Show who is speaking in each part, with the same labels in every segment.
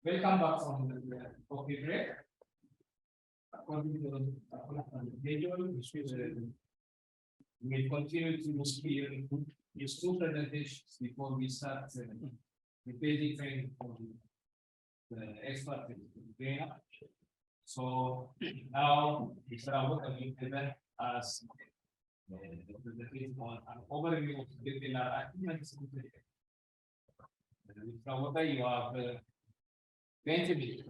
Speaker 1: Welcome back from the coffee break. According to the schedule, we continue to use two presentations before we start the basic training for the expert trainer. So now Mr. Aweke will present us the presentation on an overview of the FLR achievements. Mr. Aweke, you have 20 minutes.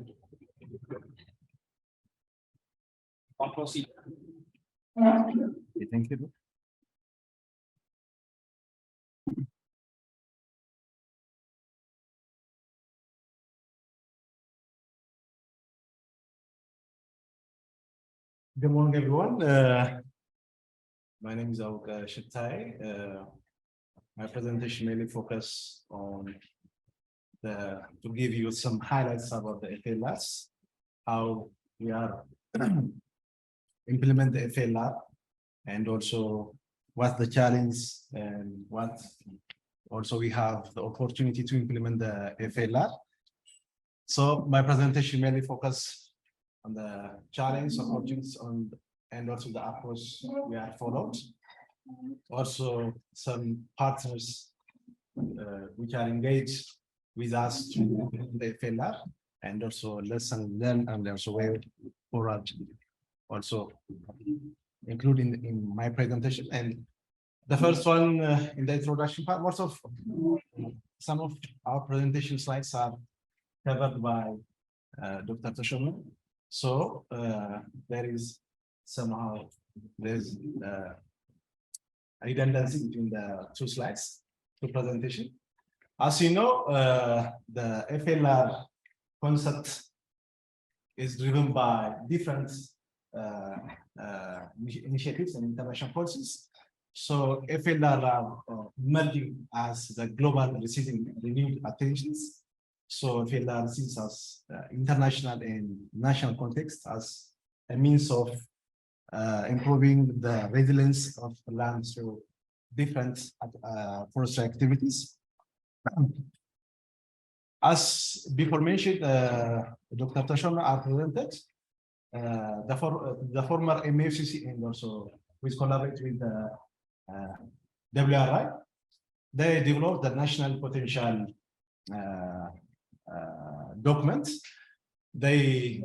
Speaker 1: I'll proceed.
Speaker 2: Thank you. Good morning, everyone. My name is Aweke Shitaye. My presentation mainly focus on to give you some highlights about the FLRs, how we are implement the FLR, and also what's the challenge and what also we have the opportunity to implement the FLR. So my presentation mainly focus on the challenge, opportunities, and also the approach we are followed. Also some partners which are engaged with us to implement the FLR, and also lesson learned and also way forward. Also including in my presentation. And the first one in the introduction part, some of our presentation slides are covered by Dr. Tashoma. So there's redundancy between the two slides, two presentation. As you know, the FLR concept is driven by different initiatives and international policies. So FLR are emerging as the global receiving renewed attentions. So FLR sees as international and national context as a means of improving the resilience of the land through different forestry activities. As before mentioned, Dr. Tashoma are presented. The former MFCC and also with collaborate with the WRI, they developed the national potential documents. They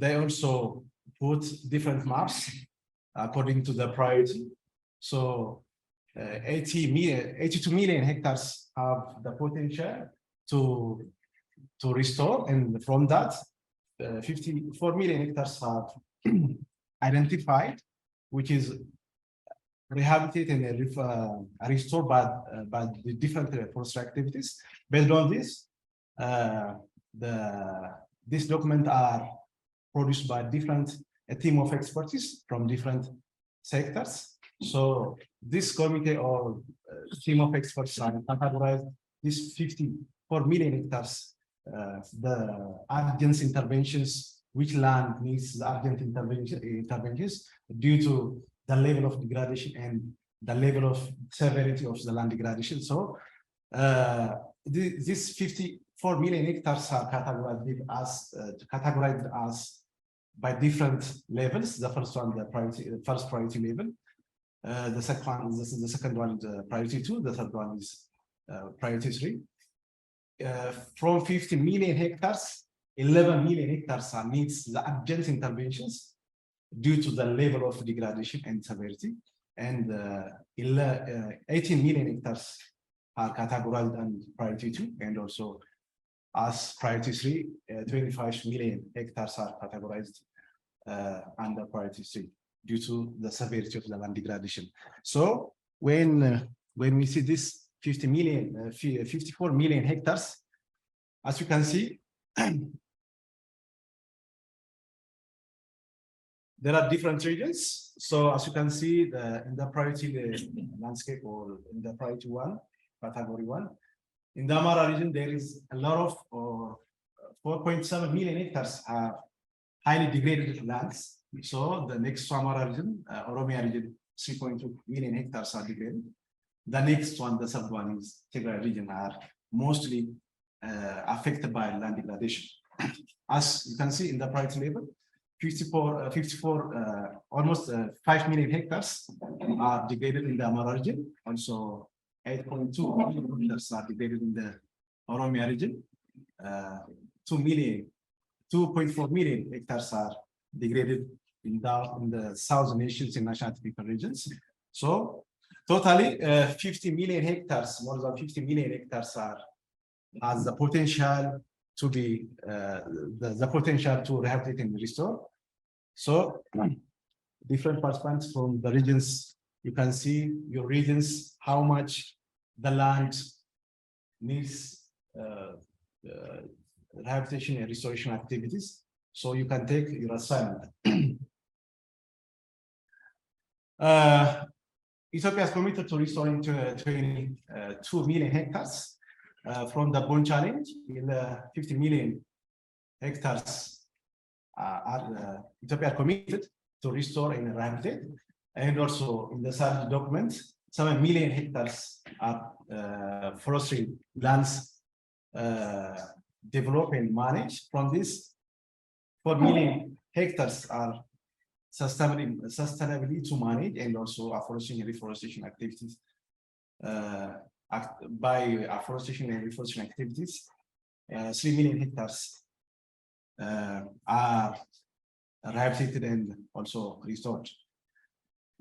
Speaker 2: also put different maps according to the priority. So 82 million hectares have the potential to restore, and from that 54 million hectares have identified, which is rehabilitated and restored by the different forestry activities. Based on this, these documents are produced by a team of expertise from different sectors. So this committee or team of experts are categorized these 54 million hectares, the urgent interventions, which land needs the urgent interventions due to the level of degradation and the level of severity of the land degradation. So these 54 million hectares are categorized as by different levels. The first one, the first priority level. The second one is priority 2. The third one is priority 3. From 50 million hectares, 11 million hectares needs the urgent interventions due to the level of degradation and severity, and 18 million hectares are categorized under priority 2, and also as priority 3, 25 million hectares are categorized under priority 3 due to the severity of the land degradation. So when we see this 54 million hectares, as you can see, there are different regions. So as you can see, in the priority landscape, or in the priority 1, category 1, in the Amara region, there is a lot of 4.7 million hectares are highly degraded lands. So the next Amara region, Oromia region, 3.2 million hectares are degraded. The next one, the third one is Tigray region, are mostly affected by land degradation. As you can see in the right label, 54, almost 5 million hectares are degraded in the Amara region. Also, 8.2 million hectares are degraded in the Oromia region. 2.4 million hectares are degraded in the southern nations and national typical regions. So, totally 50 million hectares, more than 50 million hectares has the potential to be the potential to rehabilitate and restore. So different participants from the regions, you can see your regions, how much the land needs rehabilitation and restoration activities. So you can take your assignment. Ethiopia is committed to restoring 22 million hectares from the bone challenge. In 50 million hectares Ethiopia are committed to restore and rehabilitate. And also in the SARD document, 7 million hectares are forestry lands developed and managed. From this, 4 million hectares are sustainably to manage, and also afforestation and reforestation activities. By afforestation and reforestation activities, 3 million hectares are rehabilitated and also restored.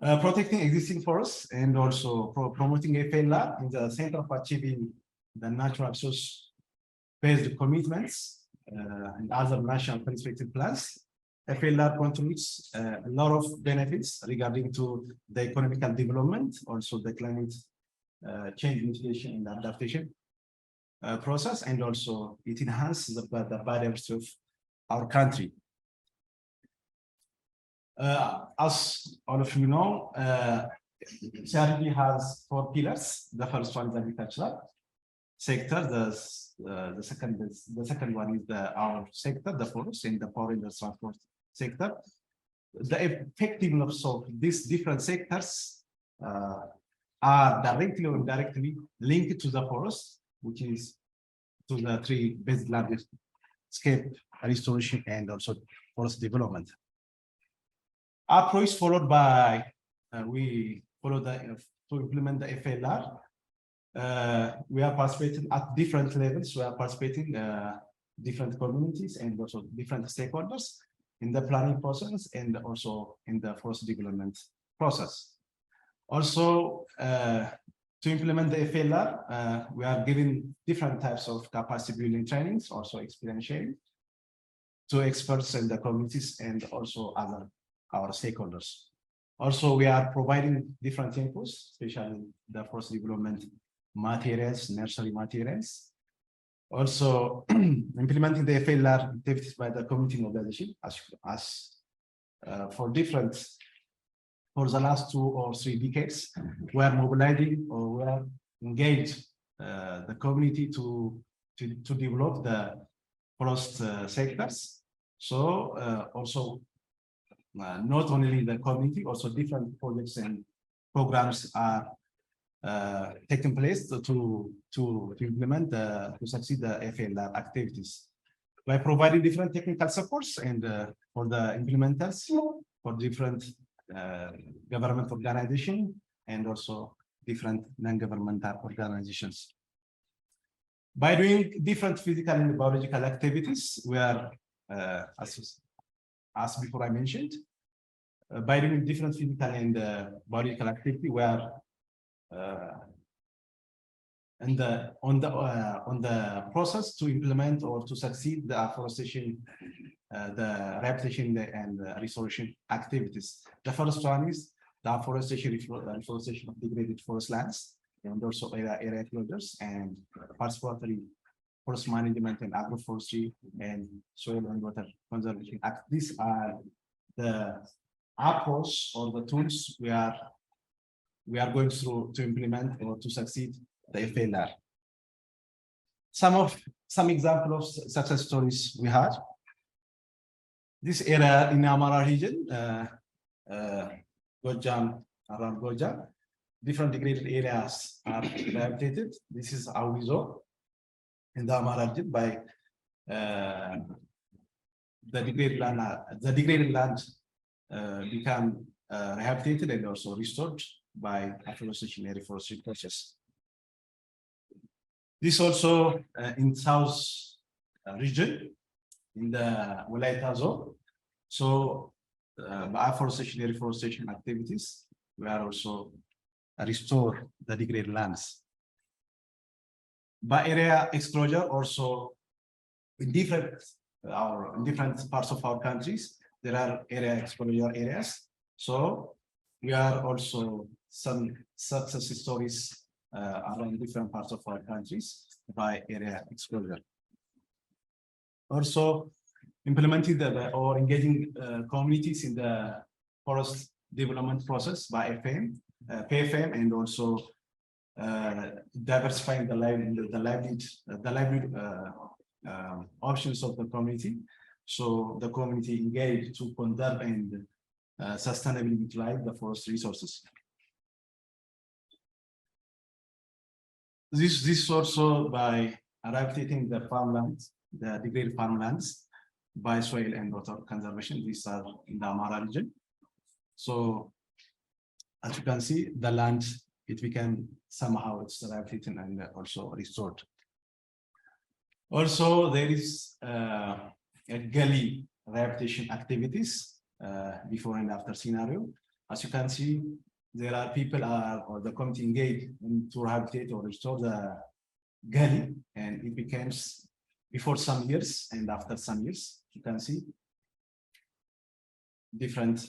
Speaker 2: Protecting existing forests and also promoting FLR in the center of achieving the natural resource-based commitments and other national perspective plans. FLR contributes a lot of benefits regarding to the economical development, also the climate change mitigation and adaptation process, and also it enhances the biodiversity of our country. As all of you know, CRD has 4 pillars. The first one is agricultural sector. The second one is our sector, the forest, and the power and the transport sector. The effectiveness of these different sectors are directly or indirectly linked to the forest, which is to the 3 basic landscape restoration and also forest development. Approach followed by we follow to implement the FLR. We are participating at different levels. We are participating different communities and also different stakeholders in the planning process and also in the forest development process. Also, to implement the FLR, we are giving different types of capacity building trainings, also experience sharing to experts in the communities and also our stakeholders. Also, we are providing different inputs, especially the forest development materials, nursery materials. Also, implementing the FLR activities by the community mobilization for the last 2 or 3 decades, we are mobilizing or we are engaged the community to develop the forest sectors. So also not only the community, also different projects and programs are taking place to implement to succeed the FLR activities by providing different technical supports and for the implementers, for different government organization and also different non-governmental organizations. By doing different physical and biological activities, we are, as before I mentioned, by doing different physical and biological activity, we are on the process to implement or to succeed the afforestation, the rehabilitation and restoration activities. The first one is the afforestation, reforestation of degraded forest lands, and also area closures and participatory forest management and agroforestry and soil and water conservation. These are the approach or the tools we are going through to implement or to succeed the FLR. Some examples of success stories we had. This area in Amara region, Gojam, around Gojam, different degraded areas are rehabilitated. This is Awizo. in the Amhara region by the degraded land become rehabilitated and also restored by afforestation and reforestation process. This also in South region in the Walaita zone. So by afforestation and reforestation activities, we are also restore the degraded lands. By area exposure also in different parts of our countries, there are area exposure areas. So we are also some success stories around different parts of our countries by area exposure. Also implementing or engaging communities in the forest development process by PFM, and also diversifying the livelihood options of the community. So the community engaged to conserve and sustainably utilize the forest resources. This also by rehabilitating the farmlands, the degraded farmlands by soil and water conservation. These are in the Amhara region. So as you can see, the land, it became somehow it's rehabilitated and also restored. Also, there is a gully rehabilitation activities before and after scenario. As you can see, there are people or the community engaged to rehabilitate or restore the gully, and it becomes before some years and after some years. You can see different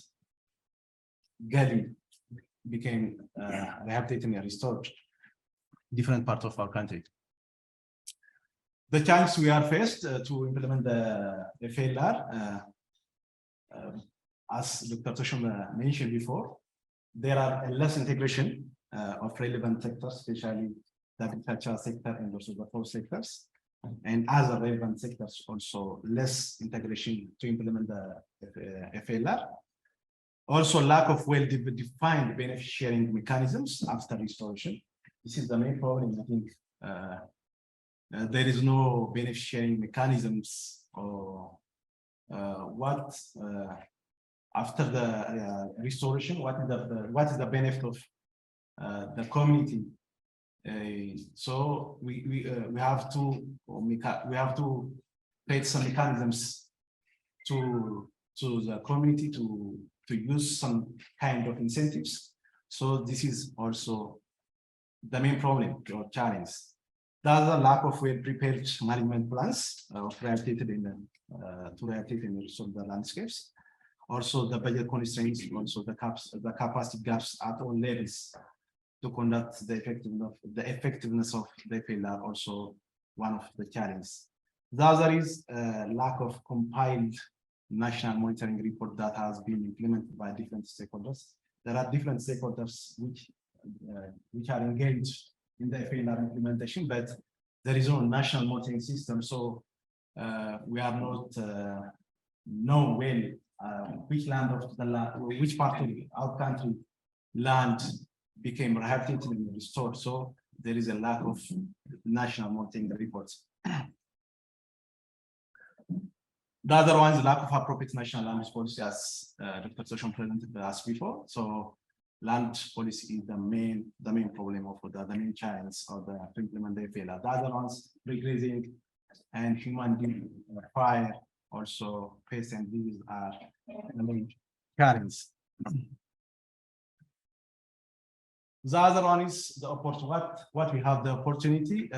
Speaker 2: gully became rehabilitated and restored different parts of our country. The challenge we are faced to implement the FLR, as Dr. Toshima mentioned before, there are less integration of relevant sectors, especially the agricultural sector and also the forest sectors, and other relevant sectors also less integration to implement the FLR. Also, lack of well-defined benefit sharing mechanisms after restoration. This is the main problem. I think there is no benefit sharing mechanisms or what after the restoration. What is the benefit of the community? So we have to create some mechanisms to the community to use some kind of incentives. So this is also the main problem or challenge. There's a lack of well-prepared management plans of rehabilitated to rehabilitate and restore the landscapes. Also, the budget constraints, also the capacity gaps at all levels to conduct the effectiveness of the FLR, also one of the challenges. The other is lack of compiled national monitoring report that has been implemented by different stakeholders. There are different stakeholders which are engaged in the FLR implementation, but there is no national monitoring system. So we are not know well which land of the land, which part of our country land became rehabilitated and restored. So there is a lack of national monitoring reports. The other one is lack of appropriate national land use policy, as Dr. Soshan presented us before. So land policy is the main problem of the main challenge of to implement the FLR. The other ones, regrazing and human fire, also pest and disease are the main challenge. The other one is the opportunity. What we have the opportunity.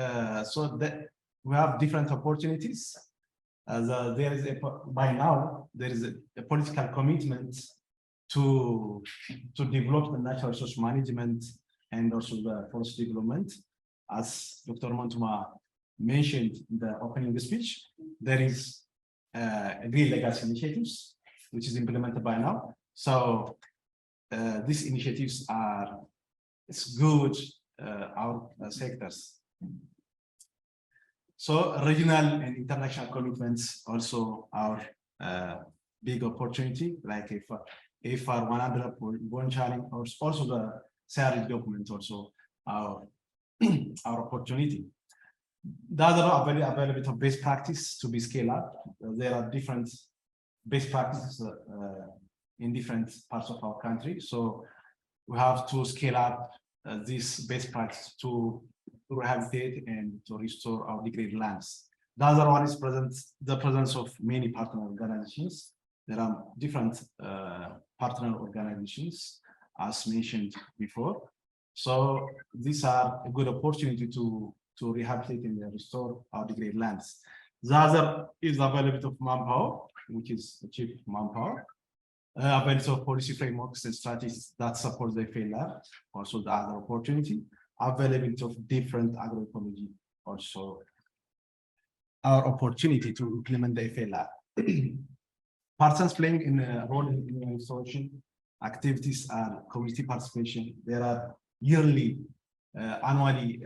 Speaker 2: So that we have different opportunities. There is by now there is a political commitment to develop the natural resource management and also the forest development. As Dr. Montuma mentioned in the opening speech, there is green legacy initiatives which is implemented by now. So these initiatives are good our sectors. So regional and international commitments also are big opportunity, like if FR 100 one challenge, or also the SARI document also our opportunity. The other available of best practice to be scaled up. There are different best practices in different parts of our country. So we have to scale up this best practice to rehabilitate and to restore our degraded lands. The other one is the presence of many partner organizations. There are different partner organizations, as mentioned before. So these are a good opportunity to rehabilitate and restore our degraded lands. The other is availability of manpower, which is cheap manpower. Availability of policy frameworks and strategies that support the FLR, also the other opportunity. Availability of different agroecology, also our opportunity to implement the FLR. Partners playing in a role in restoration activities are community participation. There are yearly, annually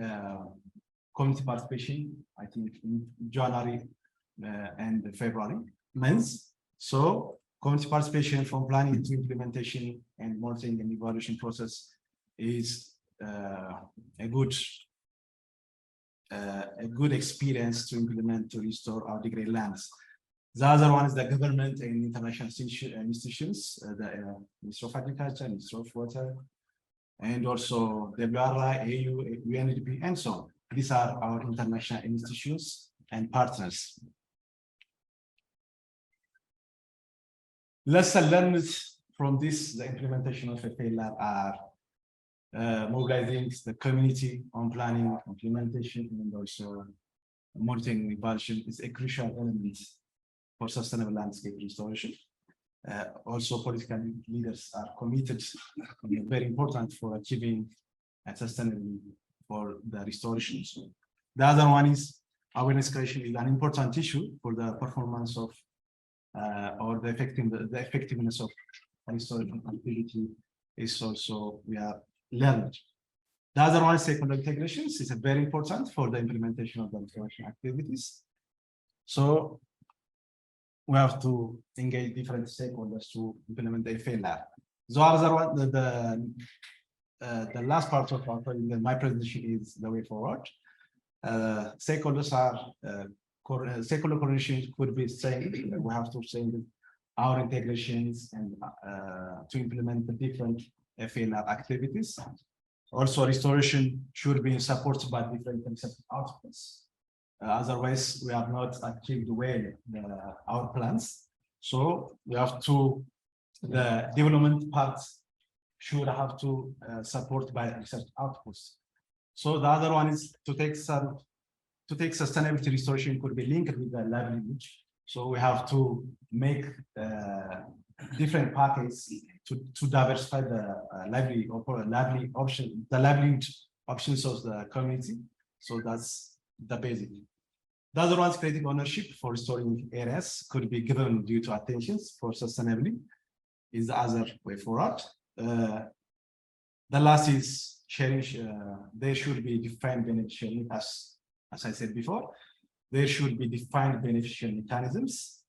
Speaker 2: community participation, I think in January and February months. So community participation from planning to implementation and monitoring and evaluation process is a good experience to implement to restore our degraded lands. The other one is the government and international institutions, the Ministry of Agriculture, Ministry of Water, and also WRI, AU, UNDP, and so on. These are our international institutions and partners. Lesson learned from this, the implementation of FLR are mobilizing the community on planning, implementation, and also monitoring and evaluation is a crucial element for sustainable landscape restoration. Also, political leaders are committed, very important for achieving and sustainability for the restoration. So the other one is awareness creation is an important issue for the performance of or the effectiveness of restoration activity is also we are learned. The other one is stakeholder integrations is very important for the implementation of the restoration activities. So we have to engage different stakeholders to implement the FLR. The other one, the last part of my presentation is the way forward. Stakeholders are stakeholder coordination could be saying we have to send our integrations and to implement the different FLR activities. Also, restoration should be supported by different conceptual outputs. Otherwise, we have not achieved well our plans. So we have to, the development part should have to support by research outputs. So the other one is to take sustainability restoration could be linked with the livelihood. So we have to make different packets to diversify the lively options of the community. So that's the basic. The other one's creating ownership for restoring areas could be given due to attentions for sustainability is the other way forward. The last is sharing. There should be defined beneficial, as I said before. There should be defined beneficial mechanisms.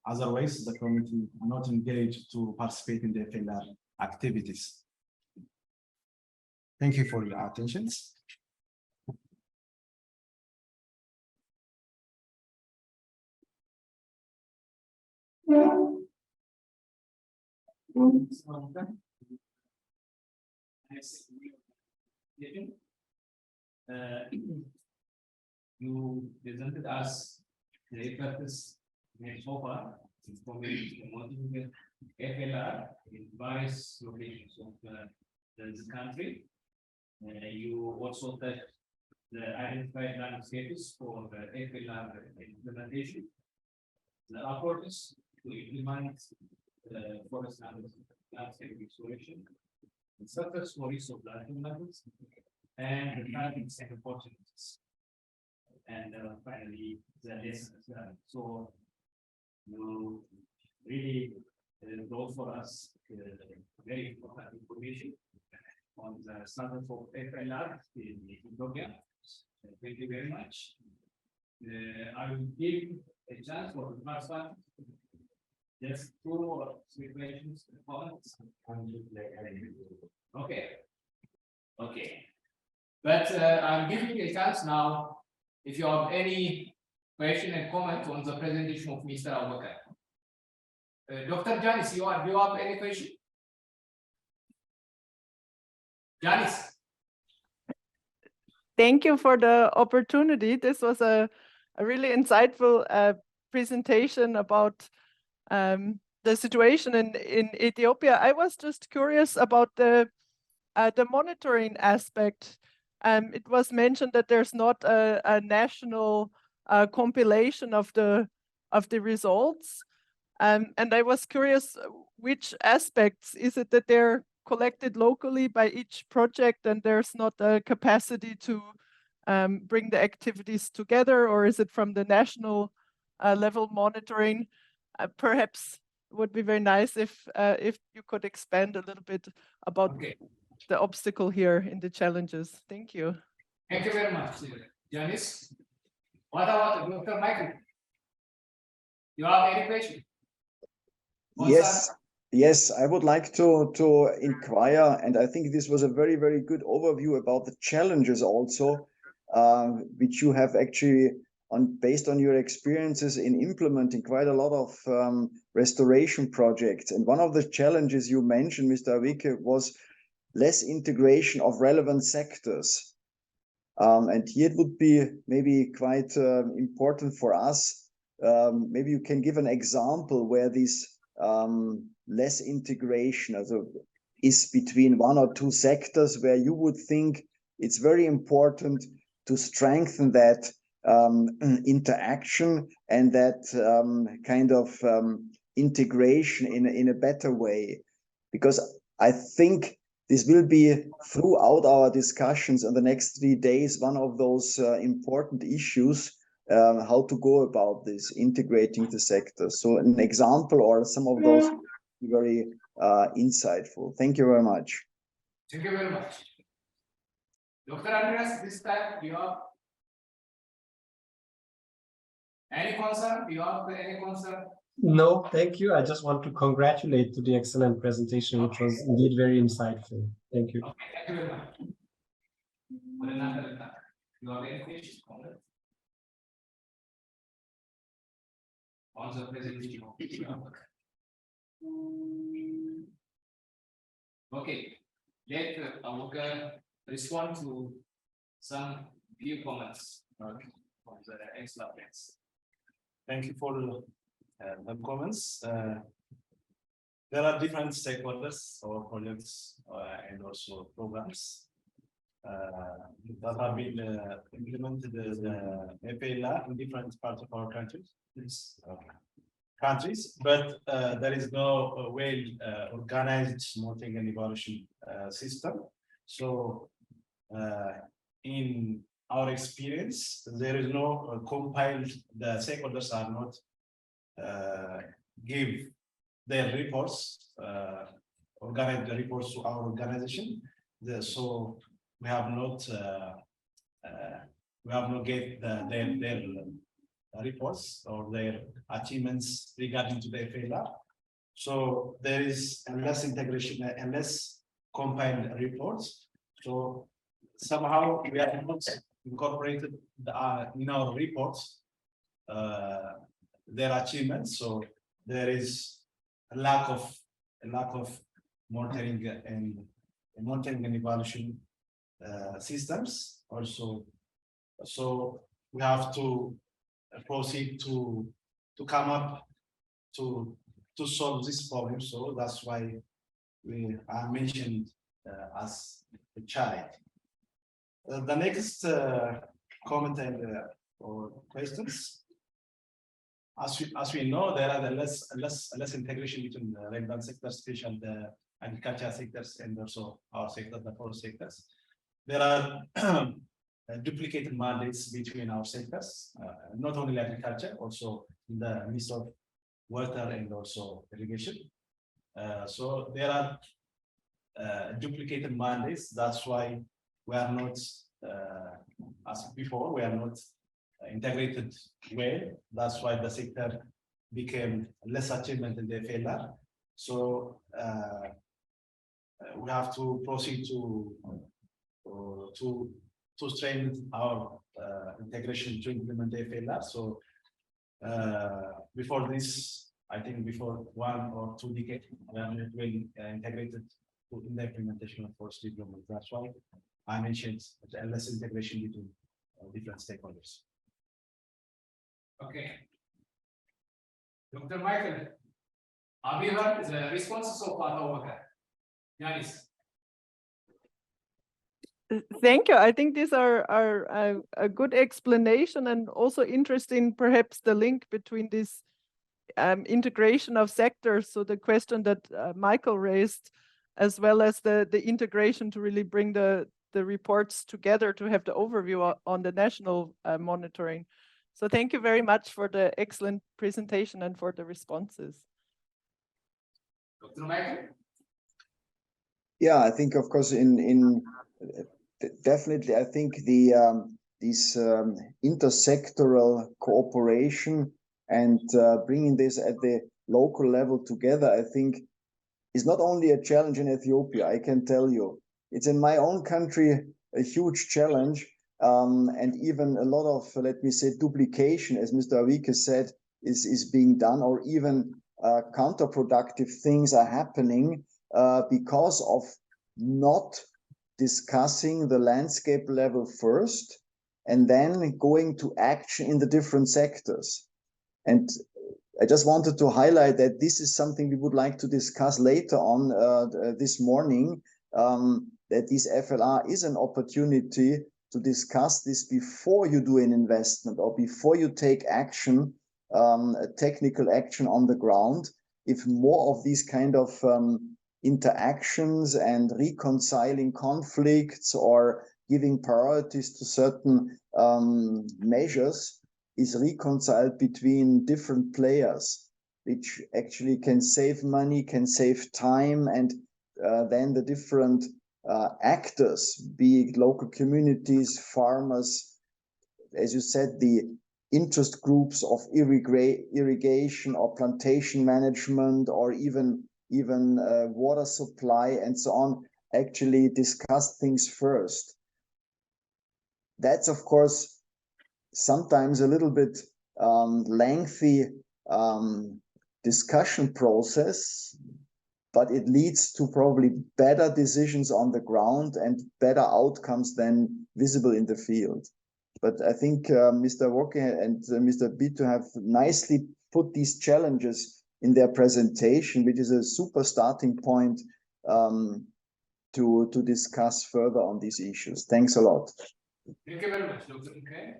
Speaker 2: Otherwise, the community not engaged to participate in the FLR activities. Thank you for your attention.
Speaker 1: You presented us the practice made so far for promoting FLR in various locations of the country. You also touched the identified landscapes for the FLR implementation. The efforts to implement the forest landscape restoration, the surface forests of land levels, and the planting and opportunities. And finally, the lessons learned. So, you really brought for us very important information on the status of FLR in Ethiopia. Thank you very much. I will give a chance for the first one. Just 2 or 3 questions. Okay. Okay. But I'm giving you a chance now if you have any question and comment on the presentation of Mr. Aweke. Dr. Janice, do you have any question? Janice.
Speaker 3: Thank you for the opportunity. This was a really insightful presentation about the situation in Ethiopia. I was just curious about the monitoring aspect. It was mentioned that there's not a national compilation of the results. And I was curious, which aspects is it that they're collected locally by each project and there's not a capacity to bring the activities together, or is it from the national level monitoring? Perhaps it would be very nice if you could expand a little bit about the obstacle here in the challenges. Thank you.
Speaker 1: Thank you very much, Janice. What about Dr. Michael? You have any question?
Speaker 4: Yes, I would like to inquire, and I think this was a very, very good overview about the challenges also, which you have actually based on your experiences in implementing quite a lot of restoration projects. And one of the challenges you mentioned, Mr. Aweke, was less integration of relevant sectors. And here it would be maybe quite important for us. Maybe you can give an example where this less integration is between one or two sectors where you would think it's very important to strengthen that interaction and that kind of integration in a better way. Because I think this will be throughout our discussions in the next 3 days one of those important issues, how to go about this, integrating the sectors. So an example or some of those very insightful. Thank you very much.
Speaker 1: Thank you very much. Dr. Andreas, this time you have any concern? You have any concern?
Speaker 5: No, thank you. I just want to congratulate to the excellent presentation, which was indeed very insightful. Thank you.
Speaker 1: Okay, thank you very much. You have any questions? On the presentation. Okay, let Aweke respond to some few comments from the experts.
Speaker 2: Thank you for the comments. There are different stakeholders or projects and also programs that have been implemented as FLR in different parts of our countries. But there is no well organized monitoring and evaluation system. So in our experience, there is no compiled, the stakeholders are not give their reports, organize the reports to our organization. So we have not get their reports or their achievements regarding to the FLR. So there is less integration and less compiled reports. So somehow we have not incorporated in our reports their achievements. So there is a lack of monitoring and evaluation systems also. So we have to proceed to come up to solve this problem. So that's why we are mentioned as a challenge. The next comment and or questions. As we know, there are less integration between the relevant sectors, especially the agriculture sectors and also our sector, the forest sectors. There are duplicated mandates between our sectors, not only agriculture, also in the midst of water and also irrigation. So there are duplicated mandates. That's why we are not, as before, we are not integrated well. That's why the sector became less achievement in the FLR. So we have to proceed to to strengthen our integration to implement the FLR. So before this, I think before 1 or 2 decades, we are not well integrated in the implementation of forest development. That's why I mentioned the less integration between different stakeholders.
Speaker 1: Okay. Dr. Michael, have you heard the responses so far, Aweke? Yanis?
Speaker 3: Thank you. I think these are a good explanation and also interesting, perhaps the link between this integration of sectors. So the question that Michael raised, as well as the integration to really bring the reports together to have the overview on the national monitoring. So thank you very much for the excellent presentation and for the responses.
Speaker 1: Dr. Michael?
Speaker 4: Yeah, I think, of course, definitely, I think this intersectoral cooperation and bringing this at the local level together, I think, is not only a challenge in Ethiopia. I can tell you, it's in my own country a huge challenge, and even a lot of, let me say, duplication, as Mr. Aweke said, is being done, or even counterproductive things are happening because of not discussing the landscape level first and then going to action in the different sectors. And I just wanted to highlight that this is something we would like to discuss later on this morning, that this FLR is an opportunity to discuss this before you do an investment or before you take action, technical action on the ground. If more of these kind of interactions and reconciling conflicts or giving priorities to certain measures is reconciled between different players, which actually can save money, can save time, and then the different actors, be it local communities, farmers, as you said, the interest groups of irrigation or plantation management, or even water supply and so on, actually discuss things first. That's, of course, sometimes a little bit lengthy discussion process, but it leads to probably better decisions on the ground and better outcomes than visible in the field. But I think Mr. Aweke and Mr. Bito have nicely put these challenges in their presentation, which is a super starting point to discuss further on these issues. Thanks a lot.
Speaker 1: Thank you very much, Dr. Okay.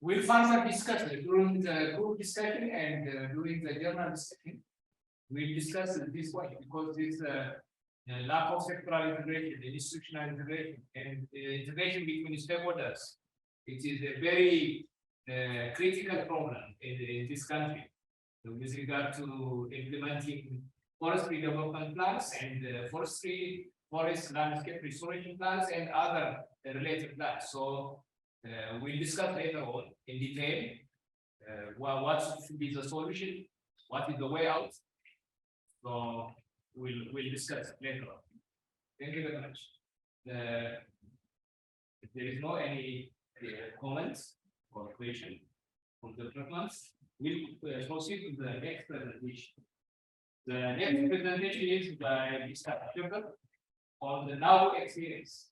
Speaker 1: We'll further discuss during the group discussion and during the journal discussion. We'll discuss this point because this lack of sectoral integration, institutional integration, and integration between stakeholders, it is a very critical problem in this country with regard to implementing forestry development plans and forest landscape restoration plans and other related plans. So we'll discuss later on in detail what should be the solution, what is the way out. So we'll discuss later on. Thank you very much. If there is no any comments or question from the participants, we'll proceed to the next presentation. The next presentation is by Mr. Shitaye on the now experience.